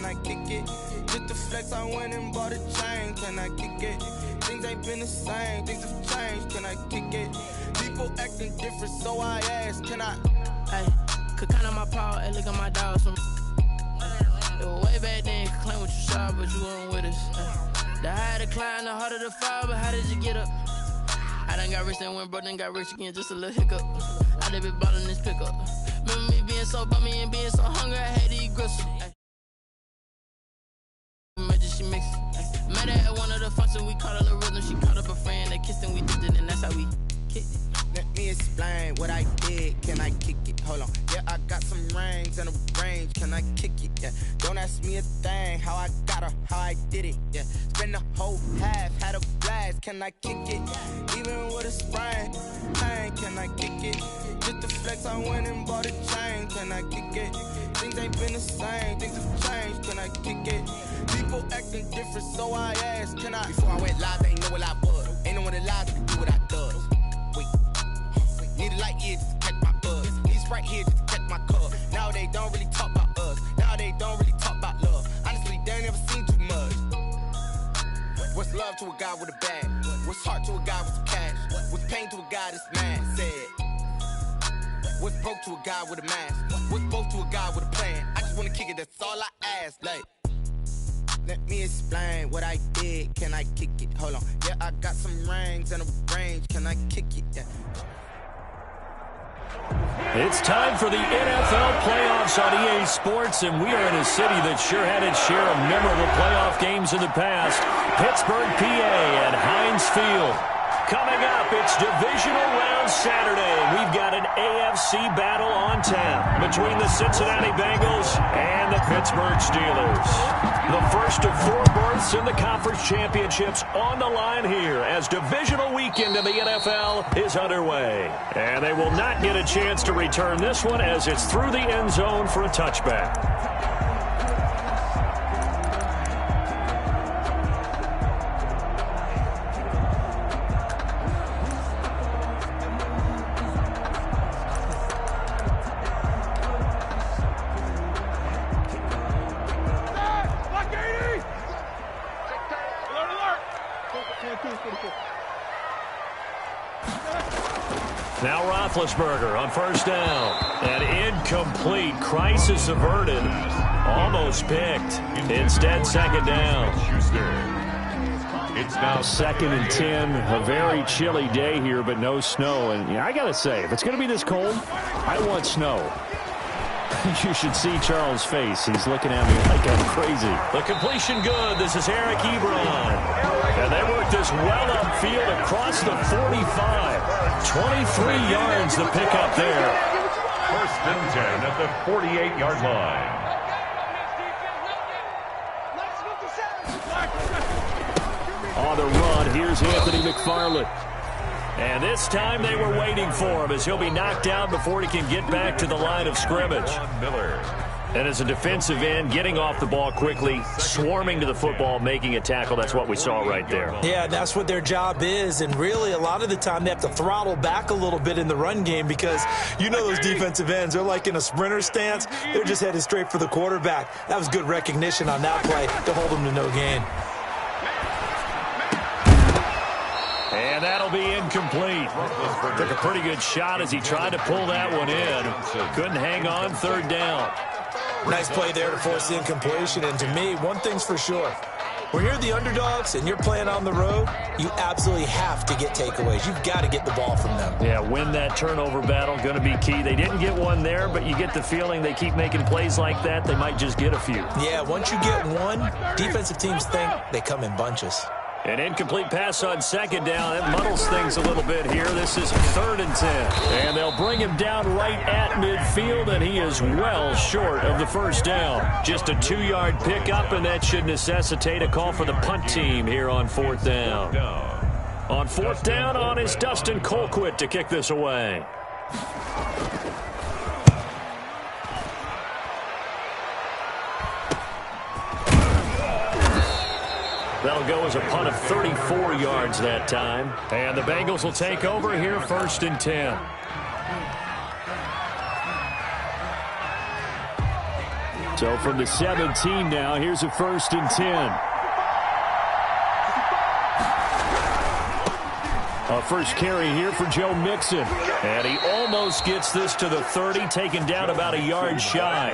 can I kick it? Just to flex, I went and bought a chain, can I kick it? Things ain't been the same, things have changed, can I kick it? People acting different, so I asked, can I? Hey, could count on my power, hey, look at my dogs from it was way back then, could claim what you saw, but you weren't with us. The higher the climb, the harder the fall, but how did you get up? I done got rich and went broke, then got rich again, just a little hiccup. I done been ballin' this pickup. Remember me being so bummy and being so hungry, I had to eat gristle. Imagine she mixed it. Met her at one of the functions, we caught a little rhythm. She caught up a friend, they kissed and we did it, and that's how we kicked it. Let me explain what I did, can I kick it? Hold on, yeah, I got some rings and a range, can I kick it? Yeah, don't ask me a thing, how I got her, how I did it. Yeah, spend the whole half, had a blast, can I kick it? Even with a sprain, pain, can I kick it? Just to flex, I went and bought a chain, can I kick it? Things ain't been the same, things have changed, can I kick it? People acting different, so I asked, can I? Before I went live, they ain't know what I was. Ain't no one alive to do what I does. Wait, need a light here just to catch my buzz. Need Sprite here just to catch my cup. Now they don't really talk about us. Now they don't really talk about love. Honestly, they ain't never seen too much. What's love to a guy with a bag? What's heart to a guy with some cash? What's pain to a guy that's mad? Said. What's broke to a guy with a mask? What's broke to a guy with a plan? I just wanna kick it, that's all I ask. Like, let me explain what I did, can I kick it? Hold on, yeah, I got some rings and a range, can I kick it? Yeah. It's time for the NFL playoffs on EA Sports, and we are in a city that sure had its share of memorable playoff games in the past. Pittsburgh, PA at Heinz Field. Coming up, it's Divisional Round Saturday. We've got an AFC battle on tap between the Cincinnati Bengals and the Pittsburgh Steelers. The first of 4 berths in the conference championships on the line here as divisional weekend in the NFL is underway. And they will not get a chance to return this one as it's through the end zone for a touchback. Now Roethlisberger on first down. And incomplete. Crisis averted. Almost picked. Instead, second down. It's now 2nd and 10. A very chilly day here, but no snow. And I got to say, if it's going to be this cold, I want snow. You should see Charles' face. He's looking at me like I'm crazy. The completion good. This is Eric Ebron. And they work this well upfield across the 45. 23 yards to pick up there. 1st and 10 at the 48-yard line. On the run, here's Anthony McFarland. And this time they were waiting for him as he'll be knocked down before he can get back to the line of scrimmage. Miller. And as a defensive end, getting off the ball quickly, swarming to the football, making a tackle, that's what we saw right there. Yeah, that's what their job is, and really a lot of the time they have to throttle back a little bit in the run game because you know those defensive ends, they're like in a sprinter stance. They're just headed straight for the quarterback. That was good recognition on that play to hold them to no gain. And that'll be incomplete. Took a pretty good shot as he tried to pull that one in. Couldn't hang on, 3rd down. Nice play there to force the incompletion. And to me, one thing's for sure. When you're the underdogs and you're playing on the road, you absolutely have to get takeaways. You've got to get the ball from them. Yeah, win that turnover battle, going to be key. They didn't get one there, but you get the feeling they keep making plays like that, they might just get a few. Yeah, once you get one, defensive teams think they come in bunches. An incomplete pass on 2nd down. It muddles things a little bit here. This is 3rd and 10. And they'll bring him down right at midfield, and he is well short of the 1st down. Just a 2-yard pickup, and that should necessitate a call for the punt team here on 4th down. On 4th down, on is Dustin Colquitt to kick this away. That'll go as a punt of 34 yards that time. And the Bengals will take over here 1st and 10. So from the 17 now, here's a 1st and 10. A first carry here for Joe Mixon. And he almost gets this to the 30, taken down about a yard shy.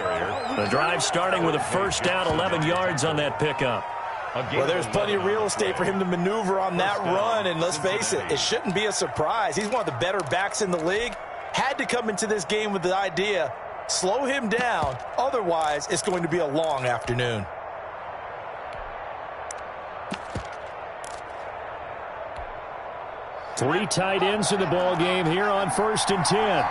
The drive starting with a first down, 11 yards on that pickup. Well, there's plenty of real estate for him to maneuver on that run, and let's face it, it shouldn't be a surprise. He's one of the better backs in the league. Had to come into this game with the idea, slow him down, otherwise it's going to be a long afternoon. Three tight ends in the ball game here on 1st and 10.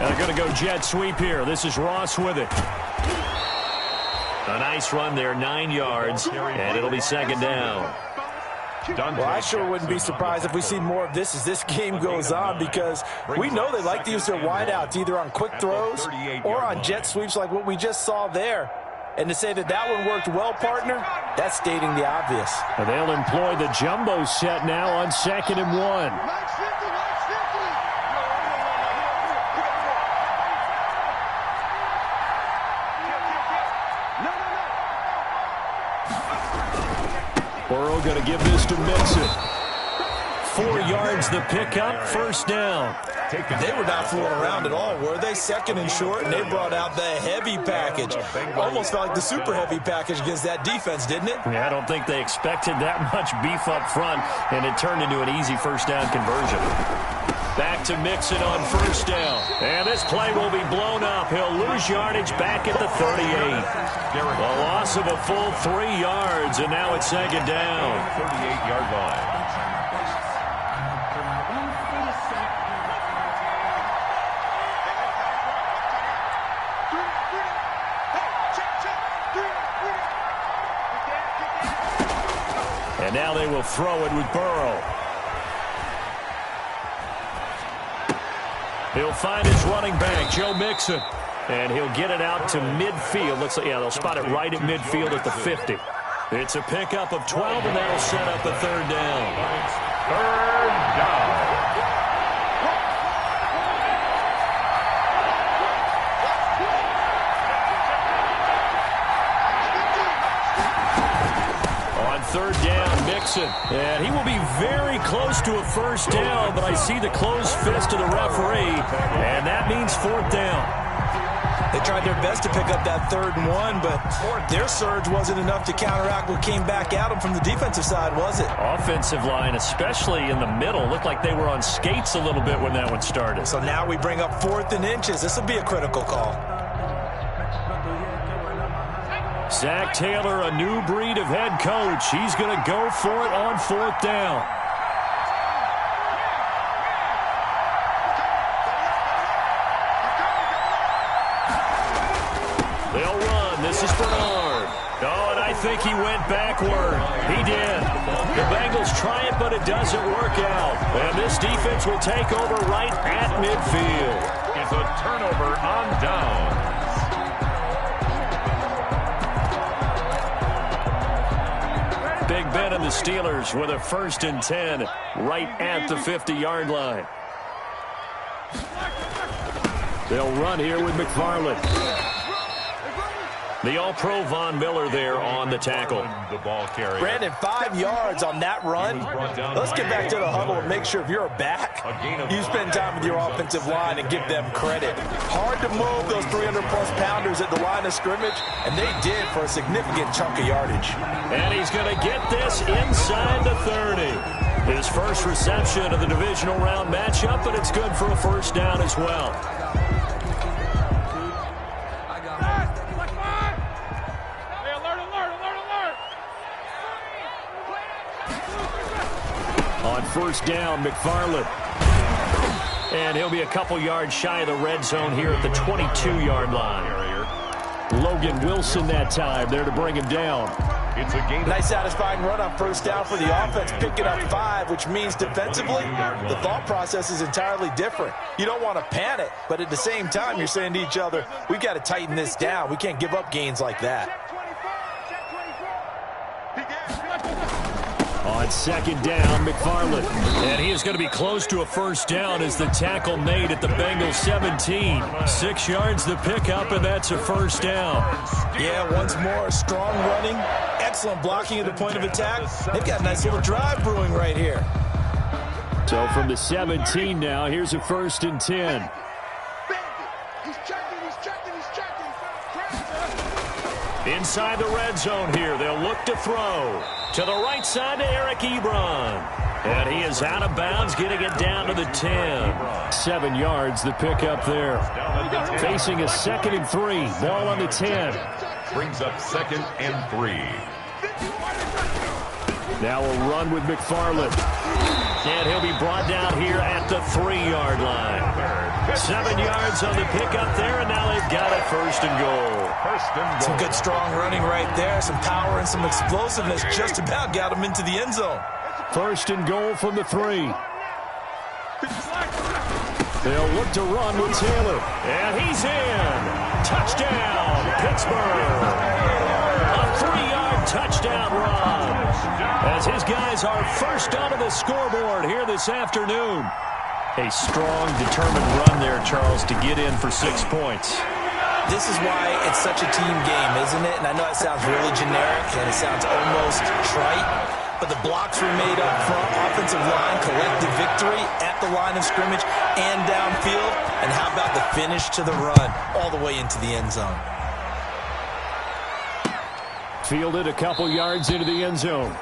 And they're going to go jet sweep here. This is Ross with it. A nice run there, 9 yards, and it'll be 2nd down. Well, I sure wouldn't be surprised if we see more of this as this game goes on, because we know they like to use their wideouts either on quick throws or on jet sweeps like what we just saw there. And to say that that one worked well, partner, that's stating the obvious. And they'll employ the jumbo set now on 2nd and 1. Burrow going to give this to Mixon. 4 yards the pickup, 1st down. They were not fooling around at all, were they? 2nd and short, and they brought out the heavy package. Almost felt like the super heavy package against that defense, didn't it? Yeah, I don't think they expected that much beef up front, and it turned into an easy 1st down conversion. Back to Mixon on 1st down. And this play will be blown up. He'll lose yardage back at the 38. A loss of a full 3 yards, and now it's 2nd down. 38-yard line. And now they will throw it with Burrow. He'll find his running back, Joe Mixon. And he'll get it out to midfield. Looks like, yeah, they'll spot it right at midfield at the 50. It's a pickup of 12, and that'll set up a 3rd down. 3rd down. On 3rd down, Mixon. And he will be very close to a 1st down, but I see the closed fist of the referee, and that means 4th down. They tried their best to pick up that 3rd and 1, but their surge wasn't enough to counteract what came back at them from the defensive side, was it? Offensive line, especially in the middle, looked like they were on skates a little bit when that one started. So now we bring up 4th and inches. This will be a critical call. Zach Taylor, a new breed of head coach. He's going to go for it on 4th down. They'll run. This is Bernard. Oh, and I think he went backward. He did. The Bengals try it, but it doesn't work out. And this defense will take over right at midfield. It's a turnover on down. Big Ben and the Steelers with a 1st and 10 right at the 50-yard line. They'll run here with McFarland. The All-Pro Von Miller there on the tackle. The ball carrier. Brandon, 5 yards on that run. Let's get back to the huddle and make sure if you're a back, you spend time with your offensive line and give them credit. Hard to move those 300-plus pounders at the line of scrimmage, and they did for a significant chunk of yardage. And he's going to get this inside the 30. His first reception of the divisional round matchup, but it's good for a 1st down as well. On 1st down, McFarland. And he'll be a couple yards shy of the red zone here at the 22-yard line. Logan Wilson that time there to bring him down. It's a gain. Nice satisfying run on 1st down for the offense, picking up 5, which means defensively, the thought process is entirely different. You don't want to panic, but at the same time, you're saying to each other, we've got to tighten this down. We can't give up gains like that. On On second down, McFarland. And he is going to be close to a first down as the tackle made at the Bengals 17. 6 yards the pickup, and that's a first down. Yeah, once more, strong running, excellent blocking at the point of attack. They've got a nice little drive brewing right here. So from the 17 now, here's a 1st and 10. Inside the red zone here, they'll look to throw. To the right side to Eric Ebron. And he is out of bounds, getting it down to the 10. 7 yards, the pickup there. Facing a 2nd and 3. Ball on the 10. Brings up 2nd and 3. Now we'll run with McFarland. And he'll be brought down here at the 3-yard line. 7 yards on the pickup there, and now they've got it 1st and goal. Some good strong running right there. Some power and some explosiveness just about got him into the end zone. 1st and goal from the 3. They'll look to run with Taylor. And he's in. Touchdown, Pittsburgh. A 3-yard touchdown run. As his guys are first onto the scoreboard here this afternoon. A strong, determined run there, Charles, to get in for 6 points. This is why it's such a team game, isn't it? And I know it sounds really generic and it sounds almost trite, but the blocks were made up front, offensive line, collective victory at the line of scrimmage and downfield. And how about the finish to the run all the way into the end zone? Fielded a couple yards into the end zone.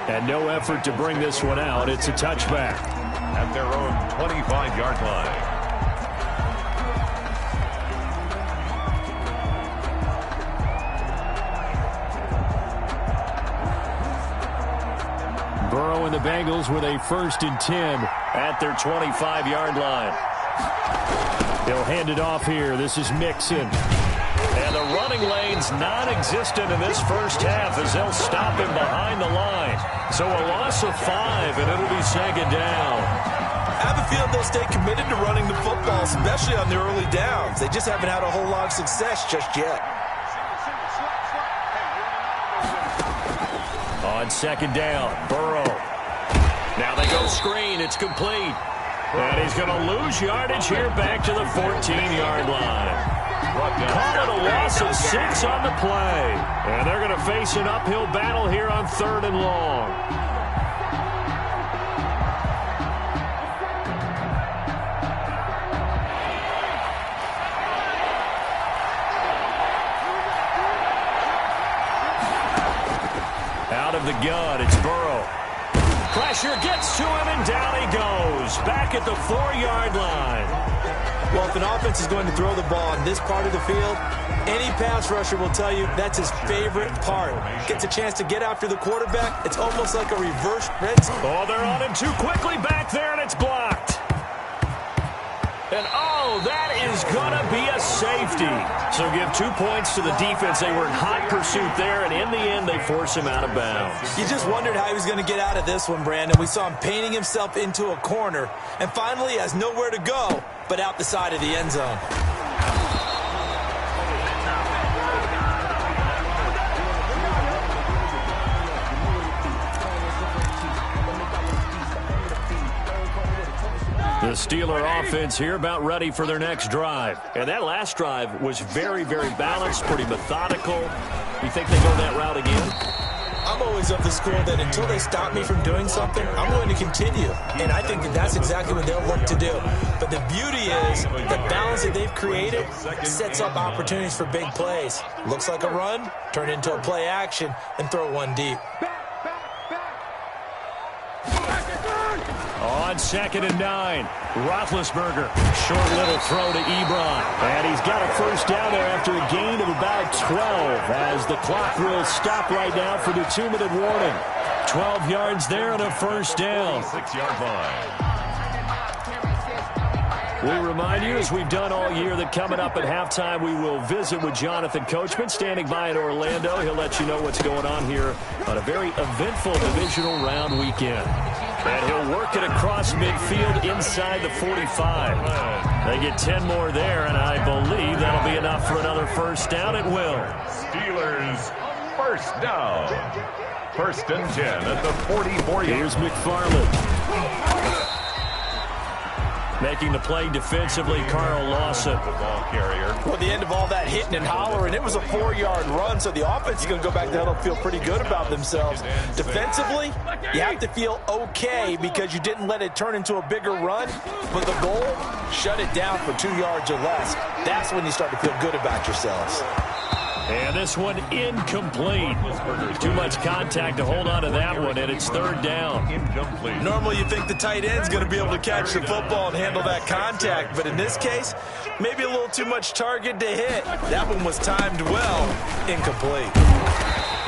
And no effort to bring this one out. It's a touchback. At their own 25-yard line. Burrow and the Bengals with a 1st and 10 at their 25-yard line. They'll hand it off here. This is Mixon. And the running lane's non-existent in this first half as they'll stop him behind the line. So a loss of 5, and it'll be 2nd down. I have a feeling they'll stay committed to running the football, especially on the early downs. They just haven't had a whole lot of success just yet. On 2nd down, Burrow. Now they go screen. It's complete. And he's going to lose yardage here back to the 14-yard line. Call it a loss of 6 on the play. And they're going to face an uphill battle here on 3rd and long. Out of the gun, it's Burrow. Pressure gets to him, and down he goes. Back at the 4-yard line. Well, if an offense is going to throw the ball in this part of the field, any pass rusher will tell you that's his favorite part. Gets a chance to get after the quarterback. It's almost like a reverse red zone. Oh, they're on him too quickly back there, and it's blocked. And, oh, that is going to be a safety. So give 2 points to the defense. They were in hot pursuit there, and in the end, they force him out of bounds. You just wondered how he was going to get out of this one, Brandon. We saw him painting himself into a corner, and finally he has nowhere to go but out the side of the end zone. The Steeler offense here about ready for their next drive. And that last drive was very, very balanced, pretty methodical. You think they go that route again? I'm always of the school that until they stop me from doing something, I'm going to continue. And I think that that's exactly what they'll look to do. But the beauty is the balance that they've created sets up opportunities for big plays. Looks like a run, turn into a play action, and throw one deep. On 2nd and 9, Roethlisberger. Short little throw to Ebron. And he's got a first down there after a gain of about 12 as the clock will stop right now for the 2-minute warning. 12 yards there and a first down. 6-yard line. We remind you, as we've done all year, that coming up at halftime, we will visit with Jonathan Coachman, standing by in Orlando. He'll let you know what's going on here on a very eventful divisional round weekend. And he'll work it across midfield inside the 45. They get 10 more there, and I believe that'll be enough for another first down. It will. Steelers first down. First and 10 at the 44. Here's McFarland. Making the play defensively, Carl Lawson. The ball carrier. Well, at the end of all that hitting and hollering, it was a 4-yard run, so the offense is going to go back to huddle and feel pretty good about themselves. Defensively, you have to feel okay because you didn't let it turn into a bigger run, but the goal, shut it down for 2 yards or less. That's when you start to feel good about yourselves. And this one incomplete. Too much contact to hold on to that one, and it's third down. Incomplete. Normally you think the tight end's going to be able to catch the football and handle that contact, but in this case, maybe a little too much target to hit. That one was timed well. Incomplete.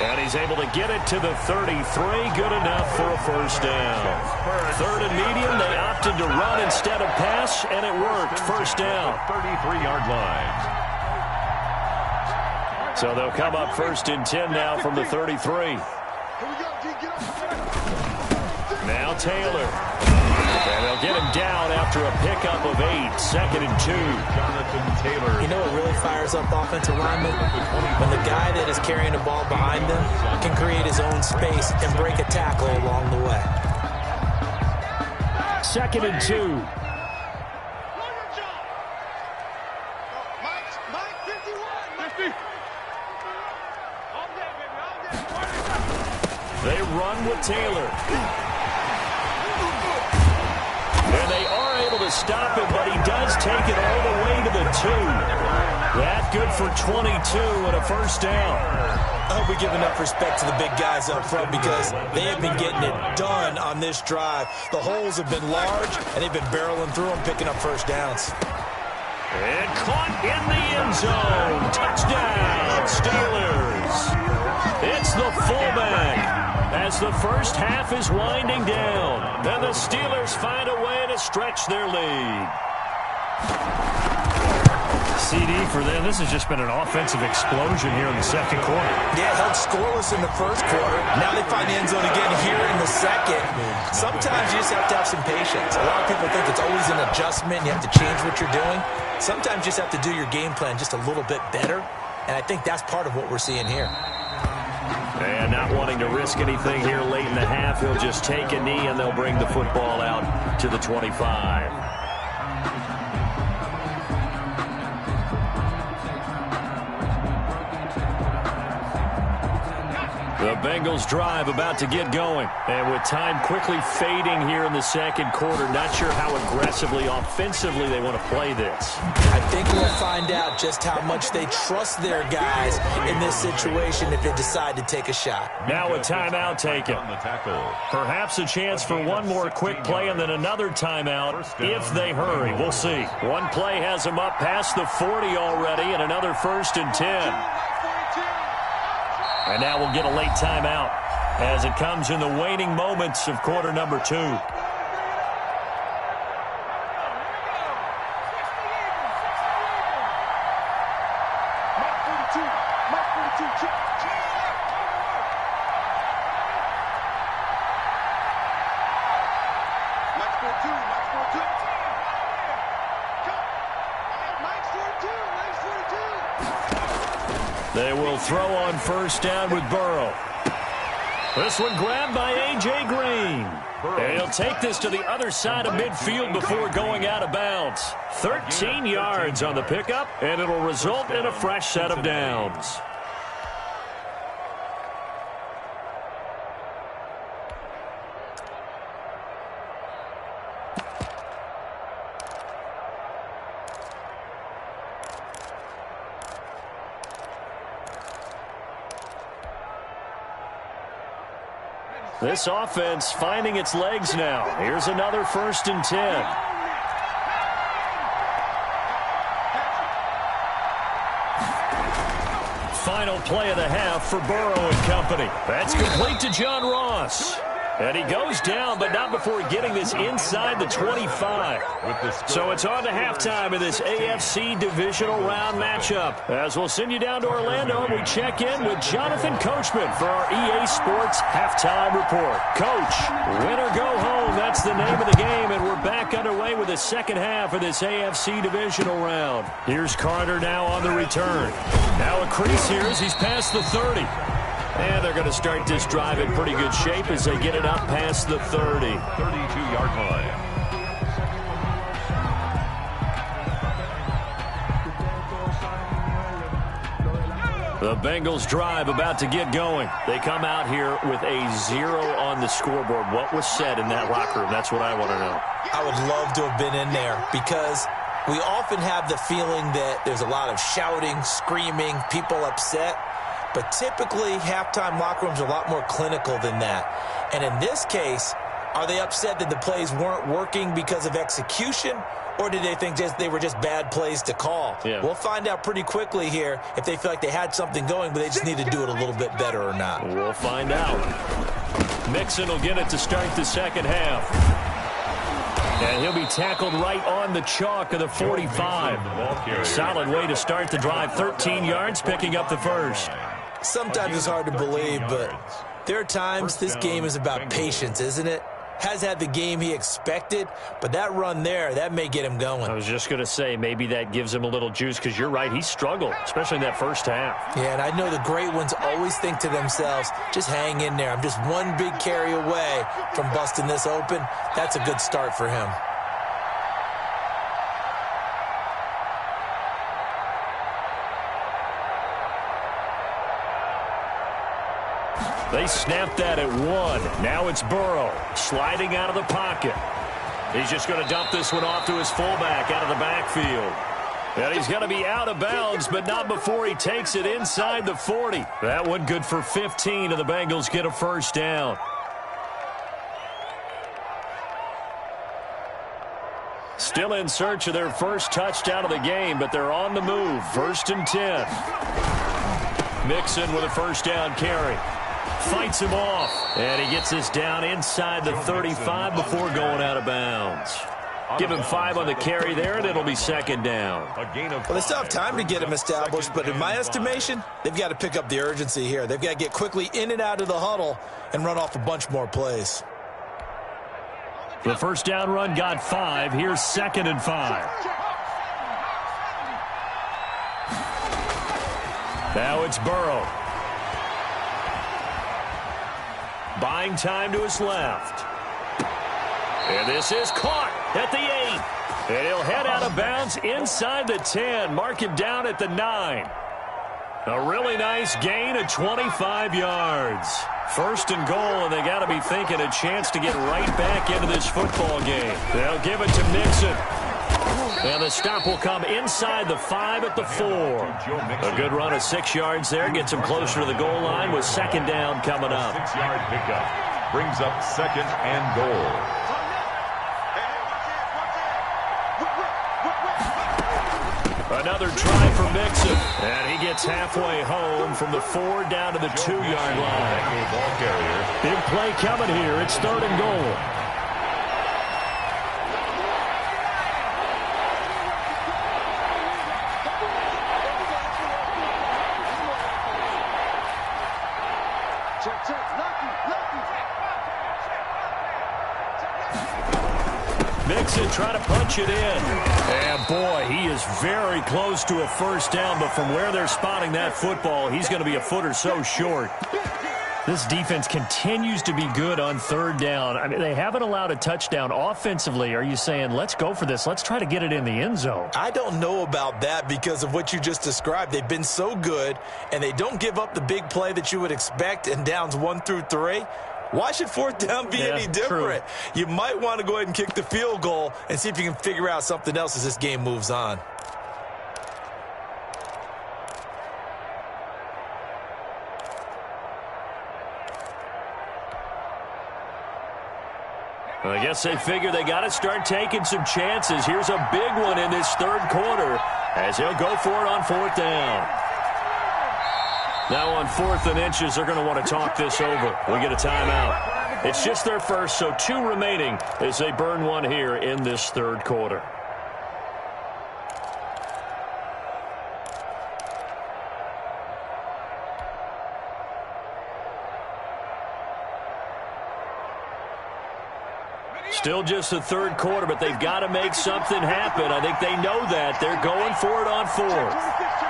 And he's able to get it to the 33. Good enough for a first down. Third and medium, they opted to run instead of pass, and it worked. First down. 33-yard line. So they'll come up first and 10 now from the 33. Now Taylor. And they'll get him down after a pickup of 8. Second and 2. Jonathan Taylor. You know what really fires up offensive linemen? When the guy that is carrying the ball behind them can create his own space and break a tackle along the way. Second and 2. They run with Taylor. And they are able to stop him, but he does take it all the way to the 2. That good for 22 and a first down. I hope we give enough respect to the big guys up front because they have been getting it done on this drive. The holes have been large, and they've been barreling through them, picking up first downs. And caught in the end zone. Touchdown, Steelers. It's the fullback. As the first half is winding down, then the Steelers find a way to stretch their lead. CD for them, this has just been an offensive explosion here in the second quarter. Yeah, held scoreless in the first quarter. Now they find the end zone again here in the second. Sometimes you just have to have some patience. A lot of people think it's always an adjustment. You have to change what you're doing. Sometimes you just have to do your game plan just a little bit better, and I think that's part of what we're seeing here. And not wanting to risk anything here late in the half, he'll just take a knee and they'll bring the football out to the 25. The Bengals drive about to get going. And with time quickly fading here in the second quarter, not sure how aggressively, offensively they want to play this. I think we'll find out just how much they trust their guys in this situation if they decide to take a shot. Now a timeout taken. On the tackle. Perhaps a chance for one more quick play and then another timeout if they hurry. We'll see. One play has them up past the 40 already and another first and 10. And now we'll get a late timeout as it comes in the waning moments of quarter number 2. They will throw on first down with Burrow. This one grabbed by A.J. Green. And he'll take this to the other side of midfield before going out of bounds. 13 yards on the pickup, and it'll result in a fresh set of downs. This offense finding its legs now. Here's another first and 10. Final play of the half for Burrow and company. That's complete to John Ross. And he goes down, but not before getting this inside the 25. So it's on to halftime of this AFC divisional round matchup. As we'll send you down to Orlando, we check in with Jonathan Coachman for our EA Sports Halftime Report. Coach, win or go home, that's the name of the game, and we're back underway with the second half of this AFC divisional round. Here's Carter now on the return. Now a crease here as he's past the 30. And they're going to start this drive in pretty good shape as they get it up past the 30. 32-yard line. The Bengals drive about to get going. They come out here with a 0 on the scoreboard. What was said in that locker room? That's what I want to know. I would love to have been in there because we often have the feeling that there's a lot of shouting, screaming, people upset. But typically, halftime locker rooms are a lot more clinical than that. And in this case, are they upset that the plays weren't working because of execution? Or did they think they were just bad plays to call? Yeah. We'll find out pretty quickly here if they feel like they had something going, but they just need to do it a little bit better or not. We'll find out. Mixon will get it to start the second half. And he'll be tackled right on the chalk of the 45. Solid way to start the drive. 13 yards, picking up the first. Sometimes it's hard to believe, but there are times this game is about patience, isn't it? Has had the game he expected, but that run there, that may get him going. I was just going to say, maybe that gives him a little juice, because you're right, he struggled, especially in that first half. Yeah, and I know the great ones always think to themselves, just hang in there. I'm just one big carry away from busting this open. That's a good start for him. They snapped that at 1. Now it's Burrow sliding out of the pocket. He's just going to dump this one off to his fullback out of the backfield. And he's going to be out of bounds, but not before he takes it inside the 40. That one good for 15, and the Bengals get a first down. Still in search of their first touchdown of the game, but they're on the move. 1st and 10. Mixon with a first down carry. Fights him off, and he gets this down inside the 35 before going out of bounds. Give him 5 on the carry there, and it'll be second down. Well, they still have time to get him established, but in my estimation, they've got to pick up the urgency here. They've got to get quickly in and out of the huddle and run off a bunch more plays. The first down run got 5. Here's 2nd and 5. Now it's Burrow. Buying time to his left. And this is caught at the 8. And he'll head out of bounds inside the 10. Mark him down at the 9. A really nice gain of 25 yards. 1st and goal, and they got to be thinking a chance to get right back into this football game. They'll give it to Mixon. And the stop will come inside the 5 at the 4. A good run of 6 yards there. Gets him closer to the goal line with second down coming up. 6-yard pickup brings up 2nd and goal. Another try for Mixon. And he gets halfway home from the 4 down to the 2-yard line. Big play coming here. It's 3rd and goal. Mixon trying to punch it in. And boy, he is very close to a first down, but from where they're spotting that football, he's going to be a foot or so short. This defense continues to be good on 3rd down. I mean, they haven't allowed a touchdown offensively. Are you saying, let's go for this? Let's try to get it in the end zone. I don't know about that because of what you just described. They've been so good, and they don't give up the big play that you would expect in downs 1 through 3. Why should 4th down be any different? True. You might want to go ahead and kick the field goal and see if you can figure out something else as this game moves on. Well, I guess they figure they got to start taking some chances. Here's a big one in this 3rd quarter as he'll go for it on 4th down. Now on 4th and inches, they're going to want to talk this over. We get a timeout. It's just their first, so 2 remaining as they burn one here in this 3rd quarter. Still just the 3rd quarter, but they've got to make something happen. I think they know that. They're going for it on 4th.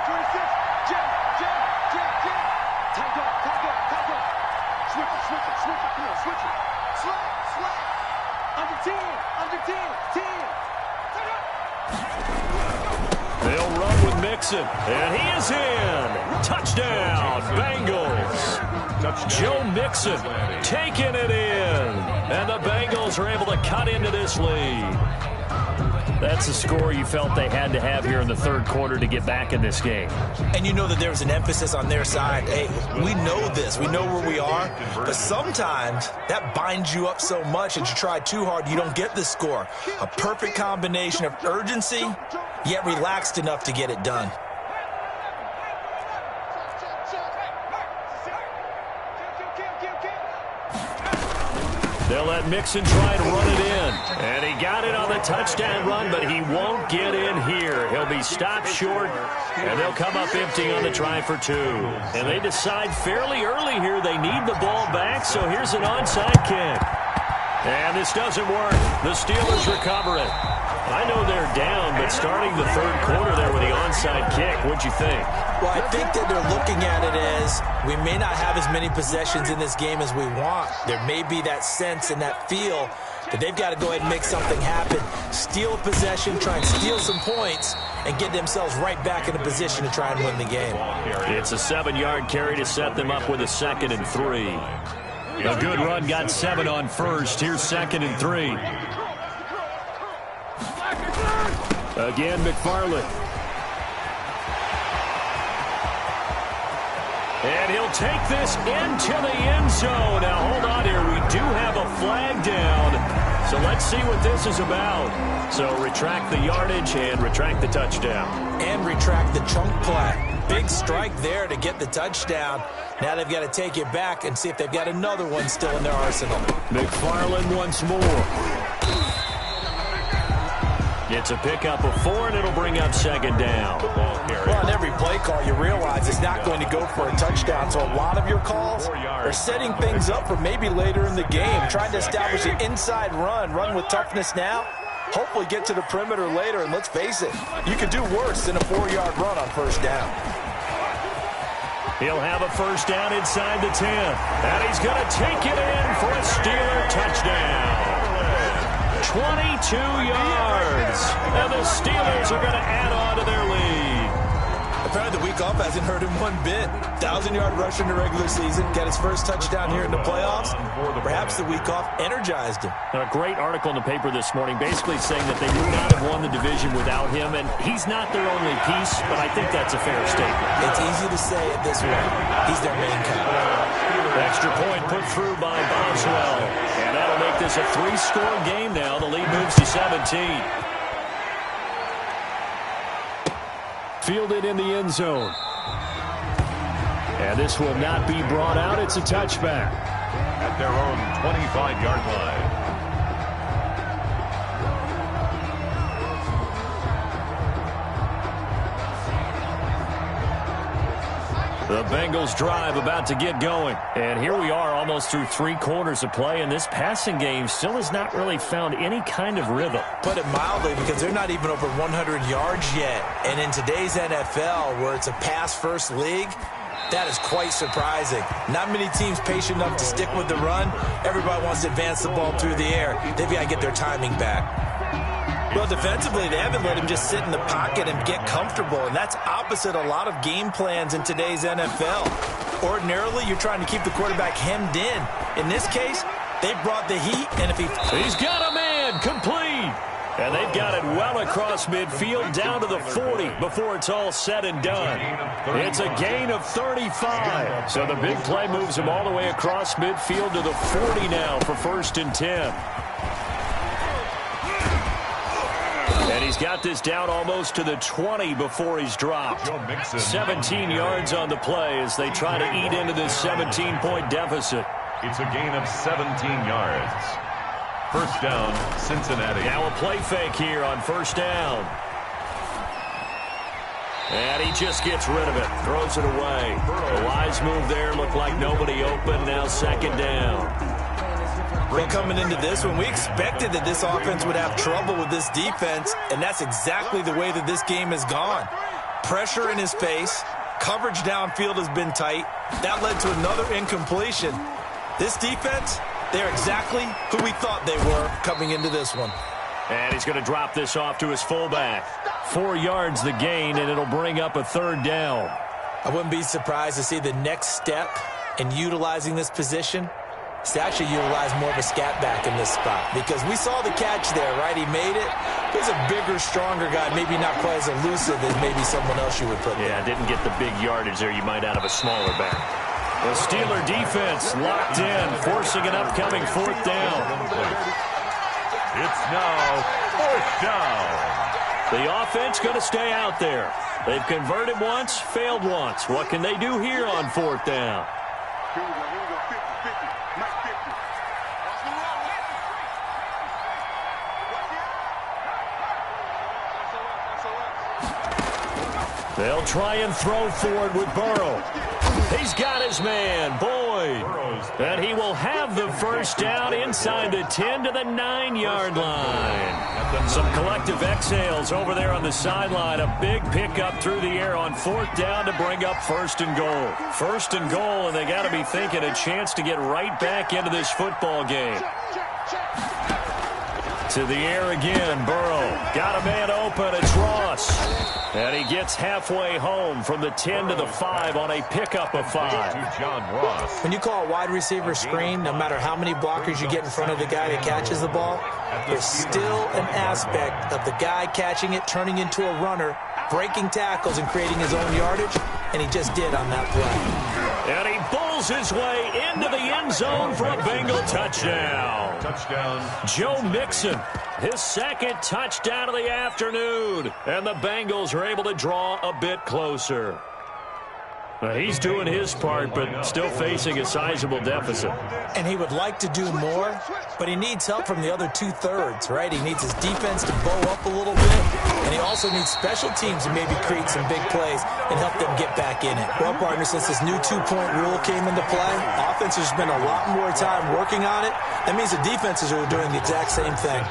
Mixon, and he is in. Touchdown, Bengals. Joe Mixon taking it in, and the Bengals are able to cut into this lead. That's the score you felt they had to have here in the third quarter to get back in this game. And you know that there was an emphasis on their side. Hey, we know this. We know where we are. But sometimes that binds you up so much that you try too hard, you don't get the score. A perfect combination of urgency, yet relaxed enough to get it done. They'll let Mixon try to run it in. And he got it on the touchdown run, but he won't get in here. He'll be stopped short, and they'll come up empty on the try for 2. And they decide fairly early here they need the ball back, so here's an onside kick. And this doesn't work. The Steelers recover it. I know they're down, but starting the third quarter there with the onside kick, what'd you think? Well, I think that they're looking at it as we may not have as many possessions in this game as we want. There may be that sense and that feel that they've got to go ahead and make something happen. Steal a possession, try and steal some points, and get themselves right back in a position to try and win the game. It's a 7-yard carry to set them up with a 2nd and 3. A good run got 7 on first. Here's 2nd and 3. Again, McFarland. And he'll take this into the end zone. Now, hold on here. We do have a flag down. So let's see what this is about. So retract the yardage and retract the touchdown. And retract the chunk play. Big strike there to get the touchdown. Now they've got to take it back and see if they've got another one still in their arsenal. McFarland once more. It's a pickup of 4, and it'll bring up 2nd down. Well, on every play call, you realize it's not going to go for a touchdown. So a lot of your calls are setting things up for maybe later in the game, trying to establish an inside run with toughness now, hopefully get to the perimeter later. And let's face it, you could do worse than a 4-yard run on first down. He'll have a first down inside the 10. And he's going to take it in for a Steeler touchdown. 22 yards. And the Steelers are going to add on to their lead. Apparently the week off hasn't hurt him one bit. 1,000-yard rush in the regular season. Got his first touchdown here in the playoffs. Perhaps the week off energized him. A great article in the paper this morning basically saying that they would not have won the division without him. And he's not their only piece, but I think that's a fair statement. It's easy to say it this way. He's their main guy. Extra point put through by Boswell. And that'll make this a 3-score game now. The lead moves to 17. Fielded in the end zone. And this will not be brought out. It's a touchback. At their own 25-yard line. The Bengals drive about to get going. And here we are almost through 3 quarters of play, and this passing game still has not really found any kind of rhythm. Put it mildly, because they're not even over 100 yards yet. And in today's NFL, where it's a pass-first league, that is quite surprising. Not many teams patient enough to stick with the run. Everybody wants to advance the ball through the air. They've got to get their timing back. Well, defensively, they haven't let him just sit in the pocket and get comfortable, and that's opposite a lot of game plans in today's NFL. Ordinarily, you're trying to keep the quarterback hemmed in. In this case, they brought the heat, and if he's got a man, complete. And they've got it well across midfield down to the 40 before it's all said and done. It's a gain of 35. So the big play moves him all the way across midfield to the 40 now for 1st and 10. And he's got this down almost to the 20 before he's dropped. 17 yards on the play as they try to eat into this 17-point deficit. It's a gain of 17 yards. First down, Cincinnati. Now a play fake here on first down. And he just gets rid of it, throws it away. A wise move there, looked like nobody open, now 2nd down. Well, coming into this one, we expected that this offense would have trouble with this defense, and that's exactly the way that this game has gone. Pressure in his face, coverage downfield has been tight. That led to another incompletion. This defense, they're exactly who we thought they were coming into this one. And he's going to drop this off to his fullback. 4 yards the gain, and it'll bring up a third down. I wouldn't be surprised to see the next step in utilizing this position is to actually utilize more of a scat back in this spot, because we saw the catch there, right? He made it. He's a bigger, stronger guy, maybe not quite as elusive as maybe someone else you would put there. Yeah, didn't get the big yardage there you might out of a smaller back. The Steeler defense locked in, forcing an upcoming fourth down. It's now fourth down. The offense going to stay out there. They've converted once, failed once. What can they do here on fourth down? They'll try and throw forward with Burrow. He's got his man, Boyd. And he will have the first down inside the 10 to the 9-yard line. Some collective exhales over there on the sideline. A big pickup through the air on fourth down to bring up first and goal. First and goal, and they got to be thinking a chance to get right back into this football game. To the air again, Burrow. Got a man open, it's Ross. And he gets halfway home from the 10 to the 5 on a pickup of 5. John Ross. When you call a wide receiver screen, no matter how many blockers you get in front of the guy that catches the ball, there's still an aspect of the guy catching it, turning into a runner, breaking tackles and creating his own yardage, and he just did on that play. And he bulls his way into the end zone for a Bengal touchdown. Touchdown. Joe Mixon, his second touchdown of the afternoon. And the Bengals are able to draw a bit closer. He's doing his part, but still facing a sizable deficit. And he would like to do more, but he needs help from the other two-thirds, right? He needs his defense to bow up a little bit, and he also needs special teams to maybe create some big plays and help them get back in it. Well, partner, since this new two-point rule came into play, offense has spent a lot more time working on it. That means the defenses are doing the exact same thing.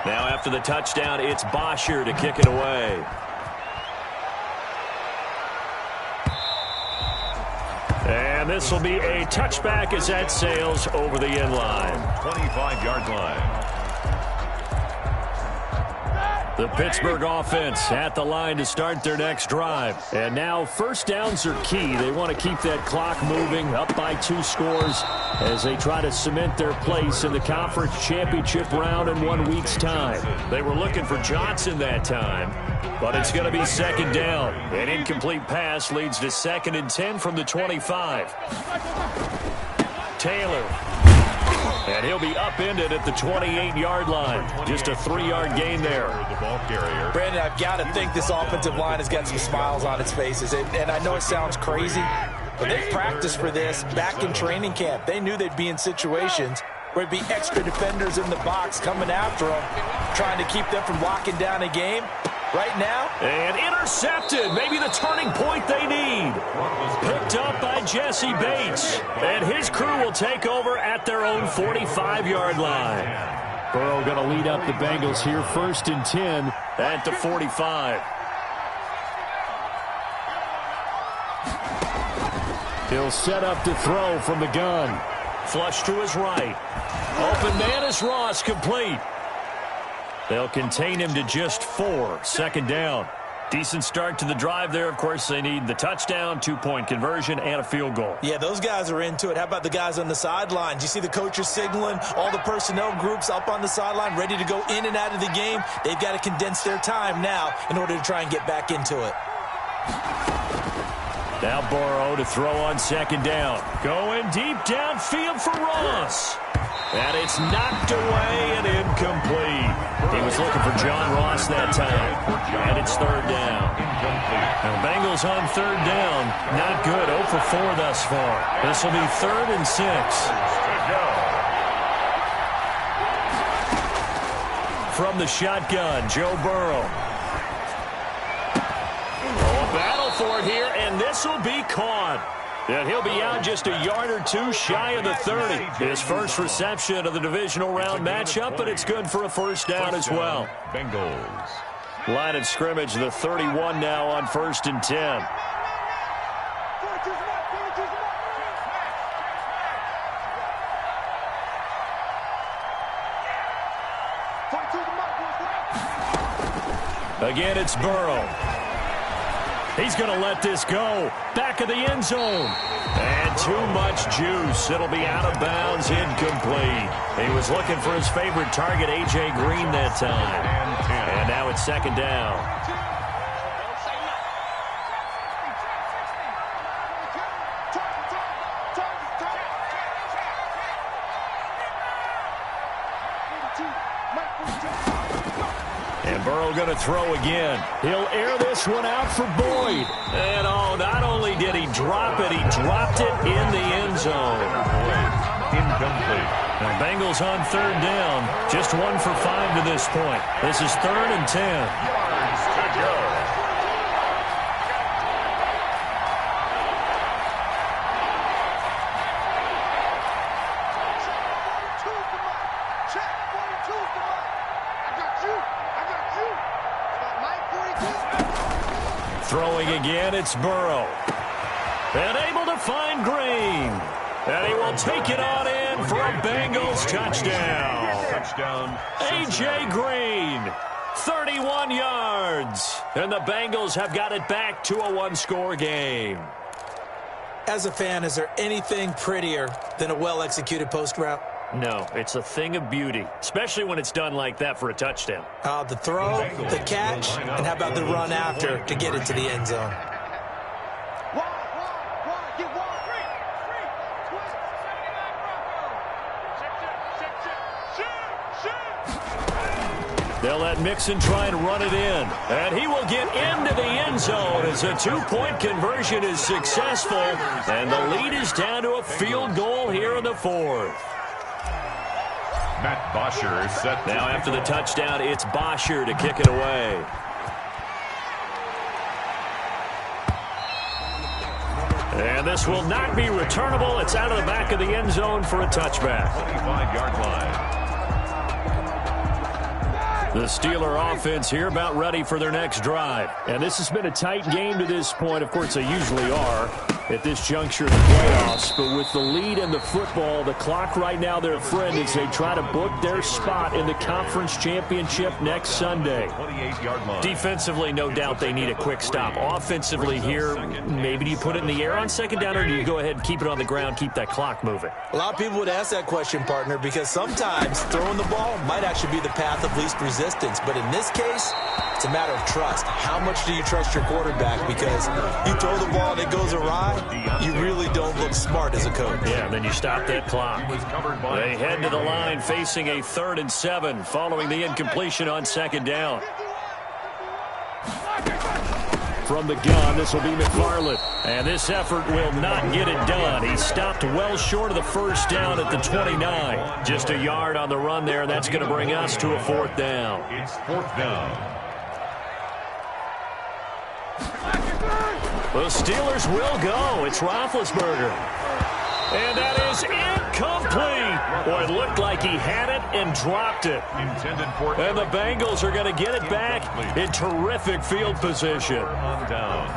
Now after the touchdown, it's Bosher to kick it away. And this will be a touchback as that sails over the end line. 25-yard line. The Pittsburgh offense at the line to start their next drive. And now first downs are key. They want to keep that clock moving, up by 2 scores as they try to cement their place in the conference championship round in 1 week's time. They were looking for Johnson that time, but it's going to be second down. An incomplete pass leads to 2nd and 10 from the 25. Taylor. And he'll be upended at the 28-yard line. Just a 3-yard gain there. Brandon, I've got to think this offensive line has got some smiles on its faces. And I know it sounds crazy, but they practiced for this back in training camp. They knew they'd be in situations where it'd be extra defenders in the box coming after them, trying to keep them from locking down a game. Right now. And intercepted. Maybe the turning point they need. Picked up by Jesse Bates. And his crew will take over at their own 45-yard line. Burrow going to lead up the Bengals here. 1st and 10 at the 45. He'll set up to throw from the gun. Flush to his right. Open man is Ross, complete. They'll contain him to just 4. 2nd down. Decent start to the drive there. Of course, they need the touchdown, 2-point conversion, and a field goal. Yeah, those guys are into it. How about the guys on the sidelines? You see the coaches signaling, all the personnel groups up on the sideline, ready to go in and out of the game. They've got to condense their time now in order to try and get back into it. Now Burrow to throw on 2nd down. Going deep downfield for Ross. And it's knocked away and incomplete. He was looking for John Ross that time. And it's 3rd down. And the Bengals on 3rd down. Not good. 0 for 4 thus far. This will be 3rd and 6. From the shotgun, Joe Burrow. A battle for it here, and this will be caught. And he'll be out just a yard or 2 shy of the 30. His first reception of the divisional round matchup, but it's good for a 1st down as well. Bengals. Line of scrimmage, the 31 now on 1st and 10. Again, it's Burrow. He's going to let this go. Back of the end zone. And too much juice. It'll be out of bounds, incomplete. He was looking for his favorite target, A.J. Green, that time. And now it's second down. And Burrow going to throw again. He'll air this one out for Boyd. And not only did he drop it, he dropped it in the end zone. Incomplete. The Bengals on third down. Just 1 for 5 to this point. This is 3rd and 10. Yards to go. Throwing again, it's Burrow. And able to find Green. And he will take it on in for a Bengals touchdown. Touchdown. A.J. Green, 31 yards. And the Bengals have got it back to a one-score game. As a fan, is there anything prettier than a well-executed post route? No, it's a thing of beauty, especially when it's done like that for a touchdown. The throw, the catch, and how about the run after to get it to the end zone? They'll let Mixon try and run it in. And he will get into the end zone as a two-point conversion is successful. And the lead is down to a field goal here in the 4th. Matt Bosher is set. Now after the touchdown, it's Bosher to kick it away. And this will not be returnable. It's out of the back of the end zone for a touchback. 25-yard line. The Steeler offense here about ready for their next drive. And this has been a tight game to this point. Of course, they usually are at this juncture of the playoffs. But with the lead in the football, the clock right now their friend as they try to book their spot in the conference championship next Sunday. 28-yard line. Defensively, no doubt they need a quick stop. Offensively here, maybe do you put it in the air on second down, or do you go ahead and keep it on the ground, keep that clock moving? A lot of people would ask that question, partner, because sometimes throwing the ball might actually be the path of least resistance. But in this case, it's a matter of trust. How much do you trust your quarterback? Because you throw the ball and it goes awry, you really don't look smart as a coach. Yeah, and then you stop that clock. They head to the line facing a 3rd and 7 following the incompletion on second down. From the gun, this will be McFarland. And this effort will not get it done. He stopped well short of the first down at the 29. Just a yard on the run there, and that's going to bring us to a 4th down. It's 4th down. The Steelers will go. It's Roethlisberger. And that is incomplete. Boy, it looked like he had it and dropped it. Intended for. And the Bengals are going to get it back in terrific field position. On downs.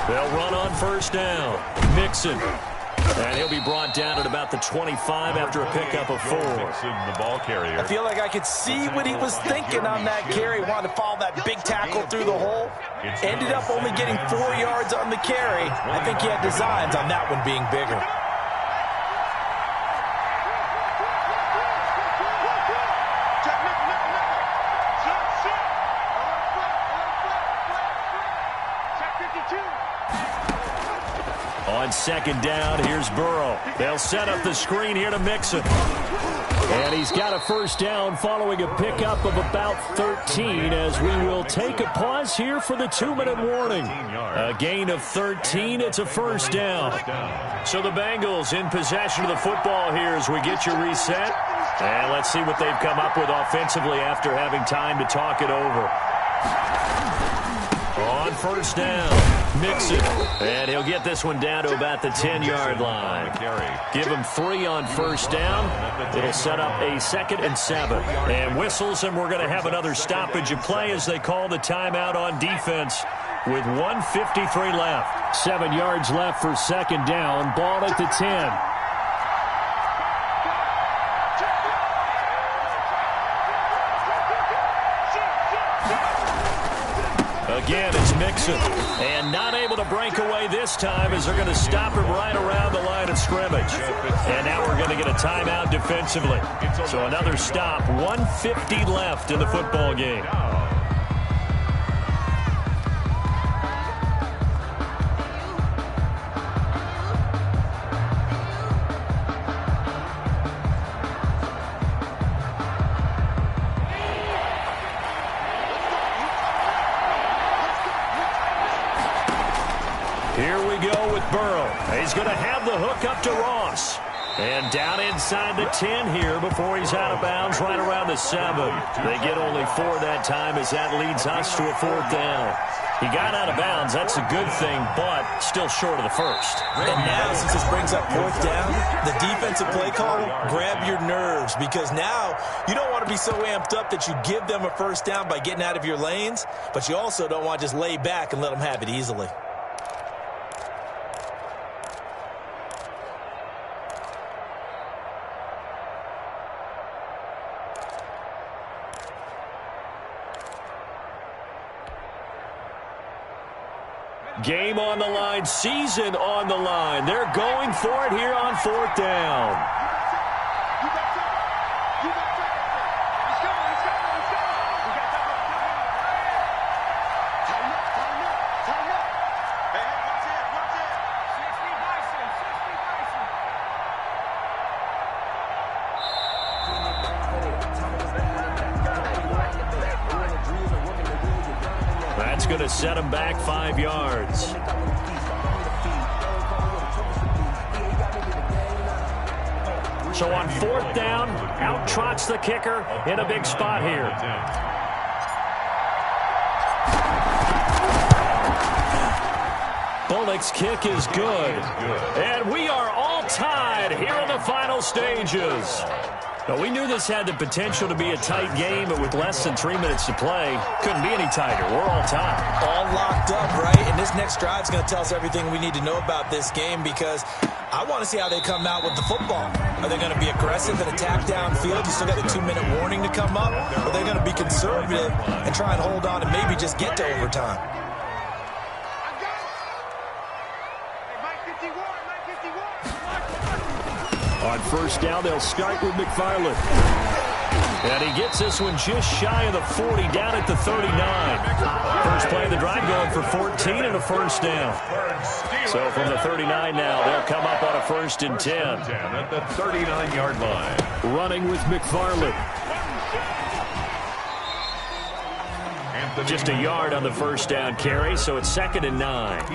They'll run on first down. Mixon. And he'll be brought down at about the 25 after a pickup of 4. The ball carrier. I feel like I could see what he was thinking on that carry. Wanted to follow that big tackle through the hole. Ended up only getting 4 yards on the carry. I think he had designs on that one being bigger. On second down, here's Burrow. They'll set up the screen here to Mixon. And he's got a first down following a pickup of about 13 as we will take a pause here for the 2-minute warning. A gain of 13, it's a first down. So the Bengals in possession of the football here as we get you reset. And let's see what they've come up with offensively after having time to talk it over. On first down, Mixon. And he'll get this one down to about the 10-yard line. Give him 3 on first down. It'll set up a 2nd and 7. And whistles, and we're going to have another stoppage of play as they call the timeout on defense with 1:53 left. 7 yards left for 2nd down. Ball at the 10. Again, it's Mixon. And not able to break away this time as they're going to stop him right around the line of scrimmage. And now we're going to get a timeout defensively. So another stop. 1:50 left in the football game. Burrow. He's going to have the hook up to Ross. And down inside the 10 here before he's out of bounds right around the 7. They get only 4 that time as that leads us to a 4th down. He got out of bounds. That's a good thing, but still short of the first. And now, since this brings up 4th down, the defensive play call, grab your nerves, because now you don't want to be so amped up that you give them a first down by getting out of your lanes, but you also don't want to just lay back and let them have it easily. Game on the line, season on the line. They're going for it here on 4th down. That's going to set him back 5 yards. So on 4th down, out trots the kicker in a big spot here. Bullock's kick is good. And we are all tied here in the final stages. Now, we knew this had the potential to be a tight game, but with less than 3 minutes to play, couldn't be any tighter. We're all tied. All locked up, right? And this next drive is going to tell us everything we need to know about this game, because I want to see how they come out with the football. Are they going to be aggressive and attack downfield? You still got a 2-minute warning to come up? Or are they going to be conservative and try and hold on and maybe just get to overtime? On first down, they'll start with McFarland. And he gets this one just shy of the 40, down at the 39. First play of the drive going for 14 and a first down. So from the 39 now, they'll come up on a 1st and 10. At the 39-yard line. Running with McFarland. Just a yard on the first down carry, so it's 2nd and 9.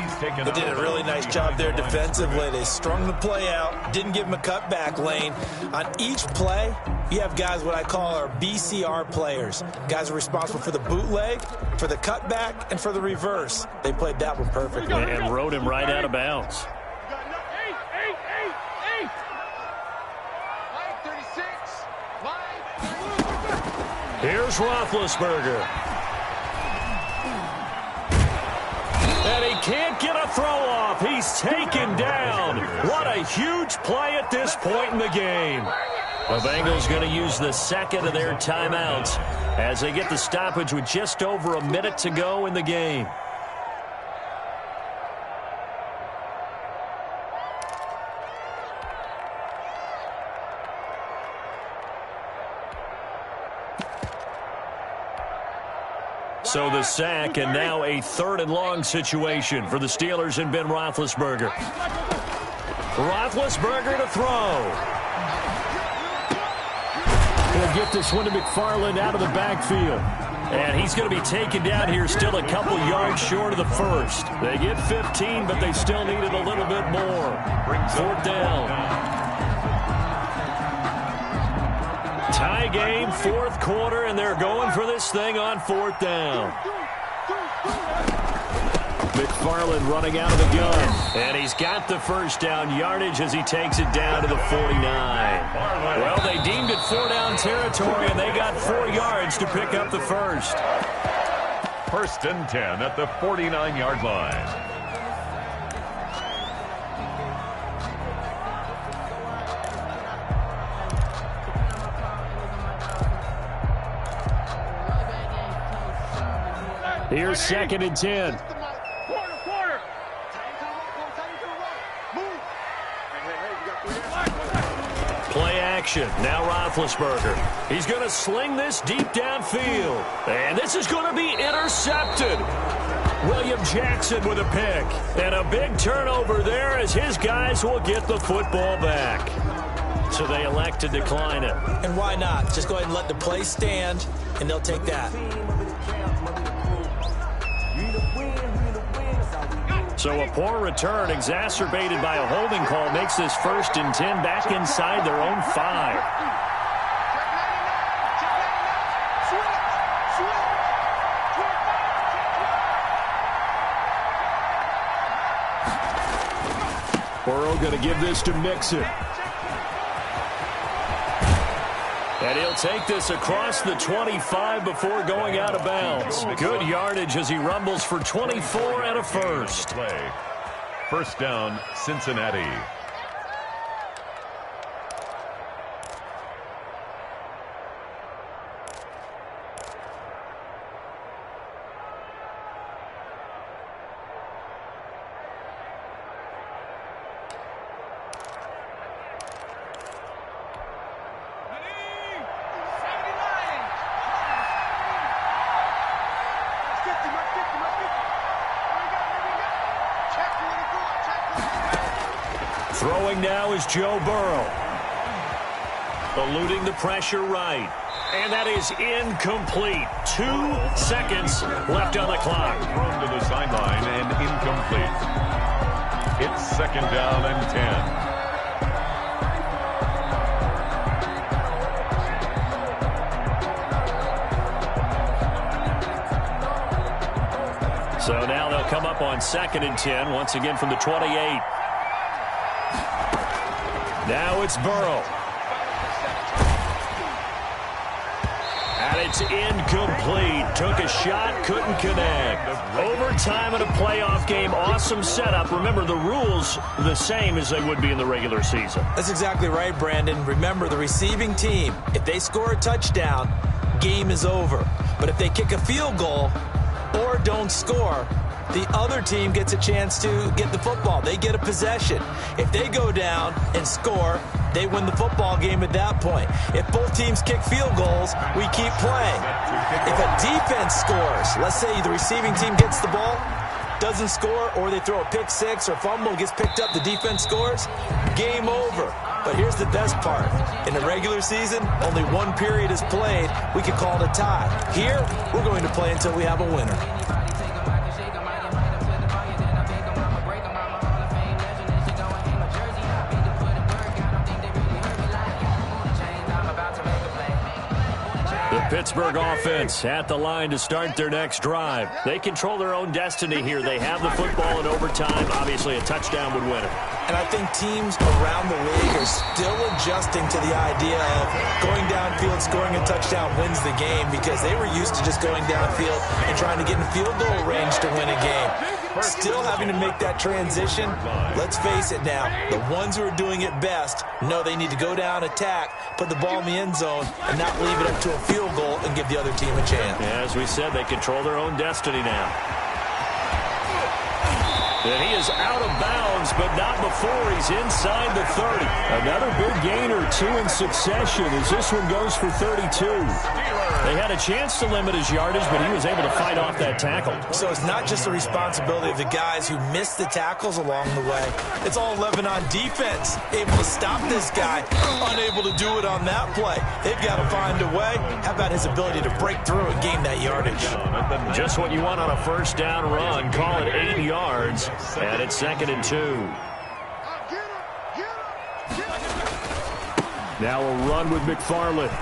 They did a really nice job there defensively. They strung the play out, didn't give him a cutback lane. On each play, you have guys what I call our BCR players. Guys are responsible for the bootleg, for the cutback, and for the reverse. They played that one perfectly. And rode him right out of bounds. Here's Roethlisberger. And he can't get a throw off. He's taken down. What a huge play at this point in the game. The Bengals going to use the 2nd of their timeouts as they get the stoppage with just over a minute to go in the game. So the sack, and now a 3rd and long situation for the Steelers and Ben Roethlisberger. Roethlisberger to throw. He'll get this one to McFarland out of the backfield. And he's going to be taken down here, still a couple yards short of the first. They get 15, but they still needed a little bit more. 4th down. Tie game, 4th quarter, and they're going for this thing on 4th down. McFarland running out of the gun. And he's got the first down yardage as he takes it down to the 49. Well, they deemed it 4-down territory, and they got 4 yards to pick up the first. First and 10 at the 49-yard line. Here's second and 10. Play action. Now Roethlisberger. He's going to sling this deep downfield. And this is going to be intercepted. William Jackson with a pick. And a big turnover there as his guys will get the football back. So they elect to decline it. And why not? Just go ahead and let the play stand, and they'll take that. So a poor return exacerbated by a holding call makes this first and 10 back inside their own 5. Burrow going to give this to Mixon. And he'll take this across the 25 before going out of bounds. Good yardage as he rumbles for 24 and a first. First down, Cincinnati. Throwing now is Joe Burrow. Eluding the pressure right. And that is incomplete. 2 seconds left on the clock. Thrown to the sideline and incomplete. It's second down and 10. So now they'll come up on second and 10, once again from the 28. Now it's Burrow. And it's incomplete. Took a shot, couldn't connect. Overtime in a playoff game, awesome setup. Remember, the rules the same as they would be in the regular season. That's exactly right, Brandon. Remember, the receiving team, if they score a touchdown, game is over. But if they kick a field goal or don't score, the other team gets a chance to get the football. They get a possession. If they go down and score, they win the football game at that point. If both teams kick field goals, we keep playing. If a defense scores, let's say the receiving team gets the ball, doesn't score, or they throw a pick six or fumble, gets picked up, the defense scores, game over. But here's the best part. In the regular season, only one period is played. We can call it a tie. Here, we're going to play until we have a winner. Pittsburgh offense at the line to start their next drive. They control their own destiny here. They have the football in overtime. Obviously, a touchdown would win it. And I think teams around the league are still adjusting to the idea of going downfield, scoring a touchdown wins the game, because they were used to just going downfield and trying to get in field goal range to win a game. Still having to make that transition. Let's face it now, the ones who are doing it best know they need to go down, attack, put the ball in the end zone, and not leave it up to a field goal and give the other team a chance. As we said, they control their own destiny now. And he is out of bounds, but not before he's inside the 30. Another big gain or 2 in succession as this one goes for 32. They had a chance to limit his yardage, but he was able to fight off that tackle. So it's not just the responsibility of the guys who missed the tackles along the way. It's all 11 on defense, able to stop this guy, unable to do it on that play. They've got to find a way. How about his ability to break through and gain that yardage? Just what you want on a first down run. Call it 8 yards, and it's second and 2. Now a run with McFarland.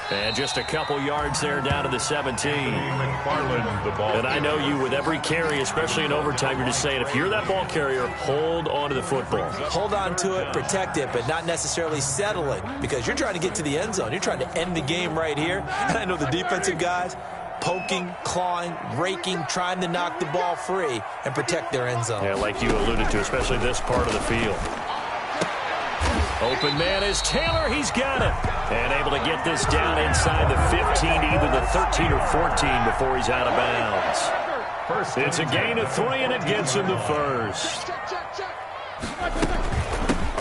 And just a couple yards there down to the 17. McFarland, the ball. And I know you, with every carry, especially in overtime, you're just saying, if you're that ball carrier, hold on to the football. Hold on to it, protect it, but not necessarily settle it, because you're trying to get to the end zone. You're trying to end the game right here. And I know the defensive guys poking, clawing, raking, trying to knock the ball free and protect their end zone. Yeah, like you alluded to, especially this part of the field. Open man is Taylor. He's got it. And able to get this down inside the 15, either the 13 or 14 before he's out of bounds. It's a gain of 3, and it gets him the first.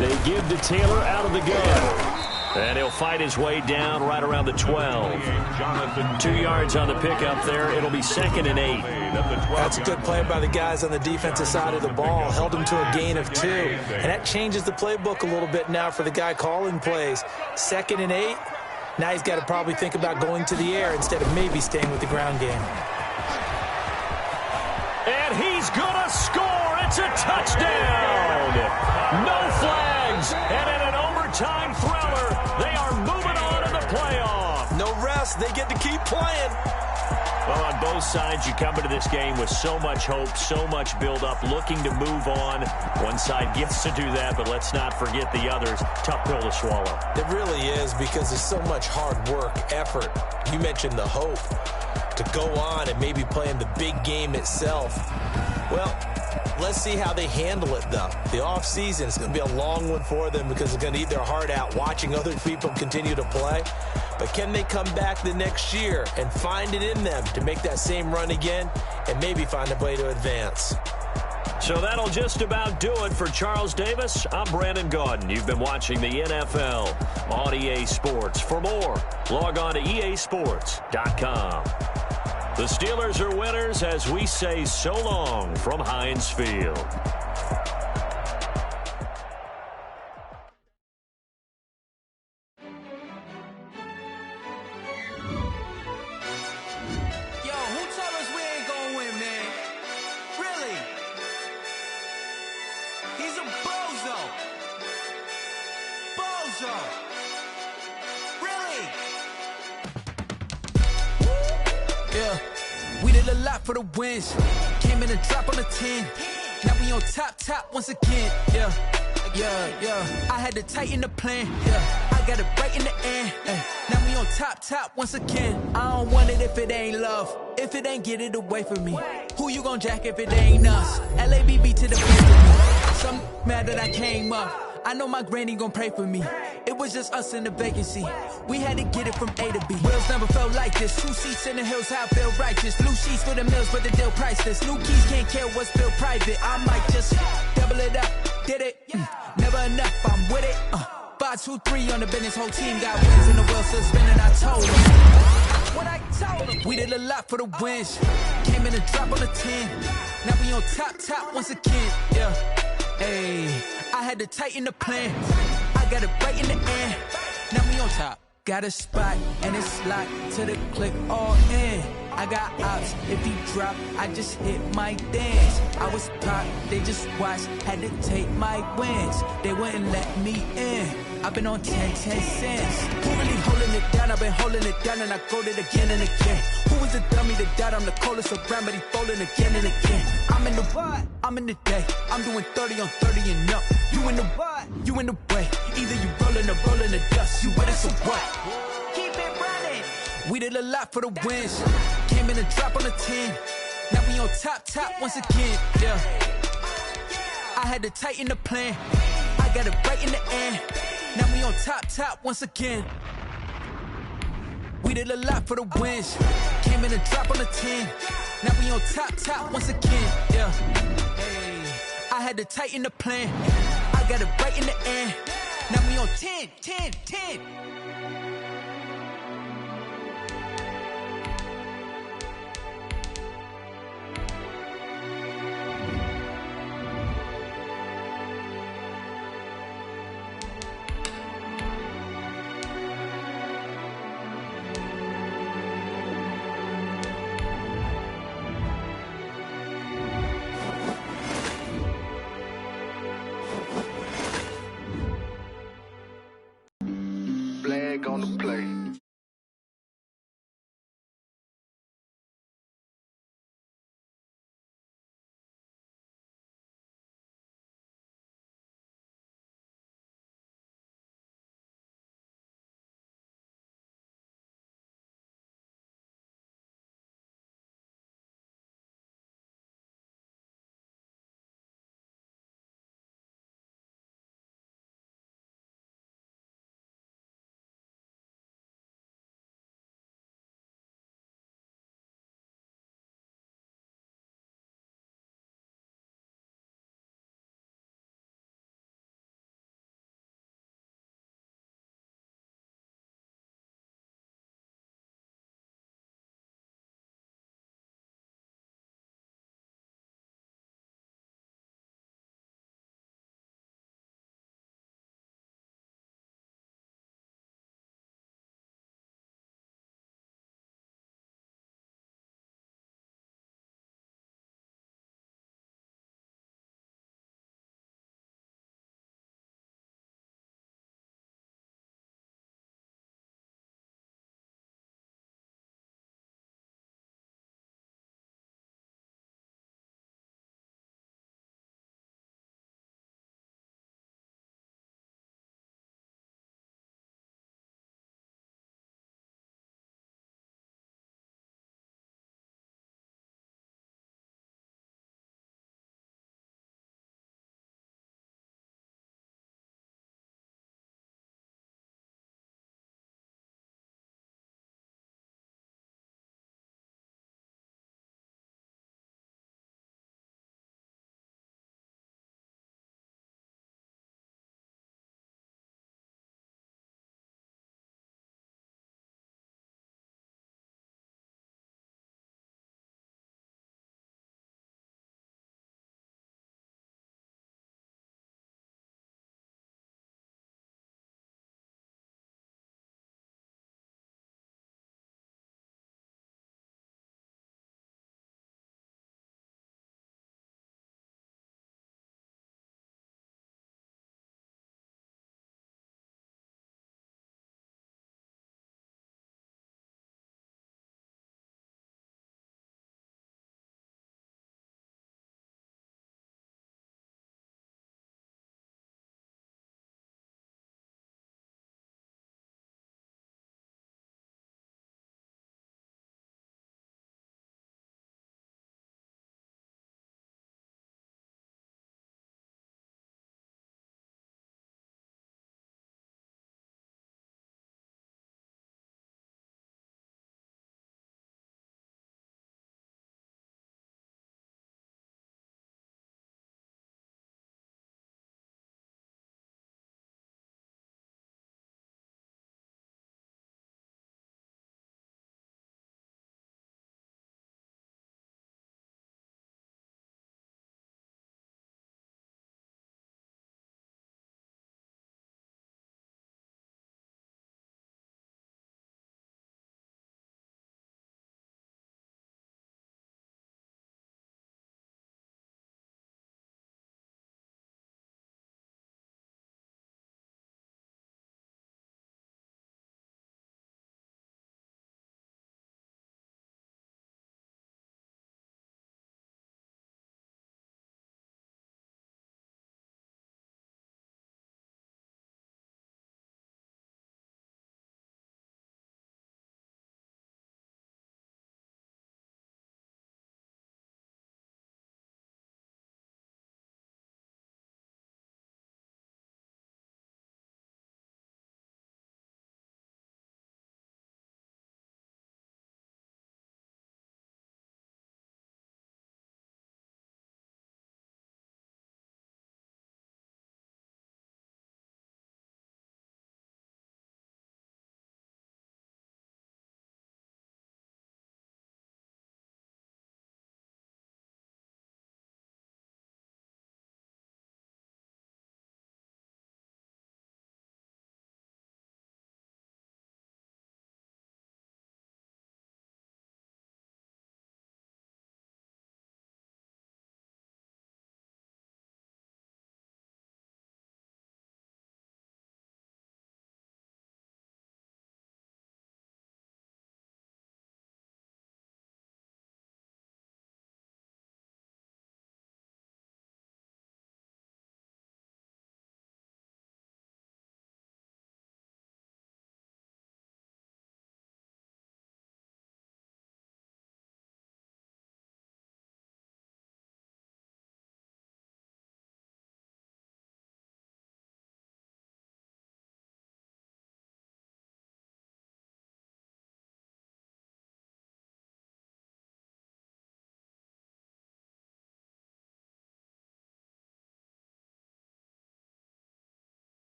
They give to Taylor out of the gun. And he'll fight his way down right around the 12. 2 yards on the pickup there. It'll be 2nd and 8. That's a good play by the guys on the defensive side of the ball. Held him to a gain of 2. And that changes the playbook a little bit now for the guy calling plays. 2nd and 8. Now he's got to probably think about going to the air instead of maybe staying with the ground game. And he's going to score. It's a touchdown. No flags. And in an overtime thriller, they are moving on to the playoff. No rest. They get to keep playing. Well, on both sides, you come into this game with so much hope, so much build-up, looking to move on. One side gets to do that, but let's not forget the others. Tough pill to swallow. It really is, because there's so much hard work, effort. You mentioned the hope to go on and maybe play in the big game itself. Well, let's see how they handle it, though. The offseason is going to be a long one for them, because they're going to eat their heart out watching other people continue to play. But can they come back the next year and find it in them to make that same run again and maybe find a way to advance? So that'll just about do it for Charles Davis. I'm Brandon Gaudin. You've been watching the NFL on EA Sports. For more, log on to easports.com. The Steelers are winners as we say so long from Heinz Field. For the wins, came in and drop on the 10. Now we on top once again. Yeah. I had to tighten the plan. Yeah, I got it right in the end. Now we on top once again. I don't want it if it ain't love. If it ain't, get it away from me. Who you gon' jack if it ain't us? LABB to the face. Some mad that I came up. I know my granny gon' pray for me. It was just us in the vacancy. We had to get it from A to B. Wheels never felt like this. 2 seats in the hills, how I feel righteous. Blue sheets for the mills, but the deal priceless. New keys can't care what's still private. I might just double it up. Did it? Never enough, I'm with it. 5, 2, 3 on the business. Whole team got wins in the wheel, still spinning. I told them what I told them. We did a lot for the wins. Came in and drop on the 10. Now we on top once again. Yeah. Hey, I had to tighten the plan. I got it right in the end. Now we on top. Got a spot and it's locked to the click all in. I got ops, if he drop, I just hit my dance. I was pop, they just watched, had to take my wins. They wouldn't let me in. I've been on 10 cents. Who really holding it down? I've been holding it down and I go it again and again. Who was the dummy that died? I'm the coldest around, but he falling again and again. I'm in the what? I'm in the day. I'm doing 30 on 30 and up. You in the what? You in the way. Either you rolling or rolling the dust. You with us or what? Keep it running. We did a lot for the wins. Came in and drop on the 10. Now we on top once again. Yeah. I had to tighten the plan. I got it right in the end. Now we on top once again. We did a lot for the wins. Came in and drop on the 10. Now we on top once again. Yeah. Hey, I had to tighten the plan. I got it right in the end. Now we on 10.